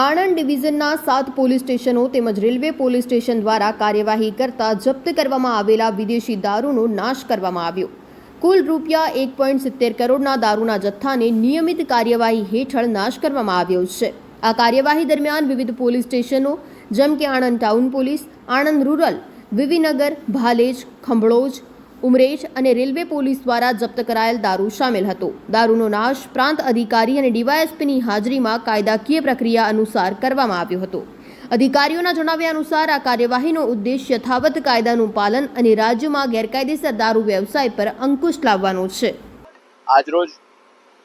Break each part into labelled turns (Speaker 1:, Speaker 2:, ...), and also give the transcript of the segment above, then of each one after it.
Speaker 1: Anand ડિવિઝનના 7 police સ્ટેશનો તેમજ railway police station દ્વારા કાર્યવાહી કરતા જપ્ત કરવામાં આવેલા વિદેશી દારૂનો નાશ કરવામાં આવ્યો। કુલ રૂપિયા 1.70 કરોડના દારૂના જથ્થાને નિયમિત કાર્યવાહી હેઠળ નાશ કરવામાં આવ્યો છે। આ કાર્યવાહી દરમિયાન વિવિધ પોલીસ સ્ટેશનો જેમ કે Anand town police, Anand rural, વિવીનગર, ભાલેજ, ખંભળોજ, ઉમરેઠ અને રેલવે પોલીસ દ્વારા જપ્ત કરાયેલ દારૂ સામેલ હતો। દારૂનો નાશ પ્રાંત અધિકારી અને ડીવાયએસપીની હાજરીમાં કાયદાકીય પ્રક્રિયા અનુસાર કરવામાં આવ્યો હતો। અધિકારીઓના જણાવ્યા અનુસાર આ કાર્યવાહીનો ઉદ્દેશ યથાવત કાયદાનું પાલન અને રાજ્યમાં ગેરકાયદેસર દારૂ વ્યવસાય પર અંકુશ લાવવાનો છે।
Speaker 2: આજરોજ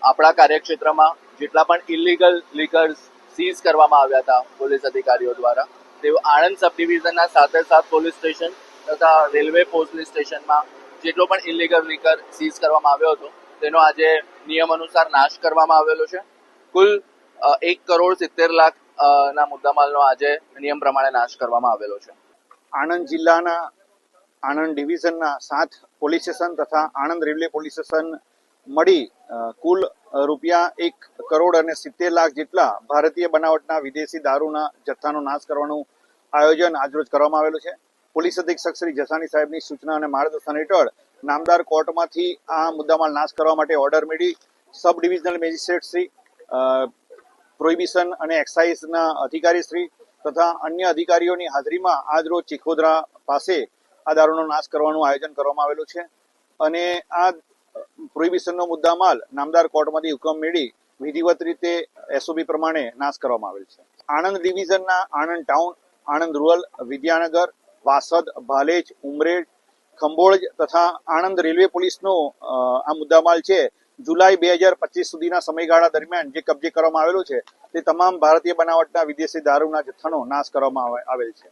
Speaker 2: આપણા કાર્યક્ષેત્રમાં જેટલા પણ ઇલીગલ લીકર્સ સીઝ કરવામાં આવ્યા હતા પોલીસ અધિકારીઓ દ્વારા, તેઓ આણંદ સબ ડિવિઝનના 7 પોલીસ સ્ટેશન તથા રેલવે પોલીસ સ્ટેશનમાં જેટલો પણ ઇલીગલ લીકર સીઝ કરવામાં આવ્યો હતો તેનો આજે નિયમ અનુસાર નાશ કરવામાં આવેલો છે। કુલ 1.70 કરોડ ના મુદ્દામાલનો આજે નિયમ પ્રમાણે નાશ કરવામાં આવેલો છે।
Speaker 3: આણંદ જિલ્લાના આણંદ ડિવિઝનના 7 પોલીસ સ્ટેશન તથા આણંદ રેલવે પોલીસ સ્ટેશન મળી કુલ રૂપિયા 1.70 કરોડ જેટલા ભારતીય બનાવટના વિદેશી દારૂના જથ્થાનો નાશ કરવાનું આયોજન આજરોજ કરવામાં આવેલું છે। પોલીસ અધિક્ષક શ્રી જસાણી સાહેબની સૂચના અને માર્ગદર્શન હેઠળ નામદાર કોર્ટમાંથી આ મુદ્દામાલ નાશ કરવા માટે ઓર્ડર મેળવી sub divisional magistrate Shri, prohibition અને એક્સાઇઝના અધિકારી શ્રી તથા અન્ય અધિકારીઓની હાજરીમાં આજરોજ ચીખોદરા પાસે આ દારૂનો નાશ કરવાનું આયોજન કરવામાં આવેલું છે અને આ પ્રોહિબિશનનો મુદ્દામાલ નામદાર કોર્ટમાંથી હુકમ મેળવી વિધિવત રીતે એસઓપી પ્રમાણે નાશ કરવામાં આવેલ છે। આણંદ ડિવિઝનના આણંદ ટાઉન, આણંદ રૂરલ, વિદ્યાનગર, વાસદ, ભાલેજ, ઉમરેઠ, ખંભોળ તથા આણંદ રેલવે પોલીસનો આ મુદ્દામાલ છે જુલાઈ 2025 સુધીના સમયગાળા દરમિયાન જે કબજે કરવામાં આવેલો છે તે તમામ ભારતીય બનાવટના વિદેશી દારૂના જથ્થાનો નાશ કરવામાં આવેલ છે।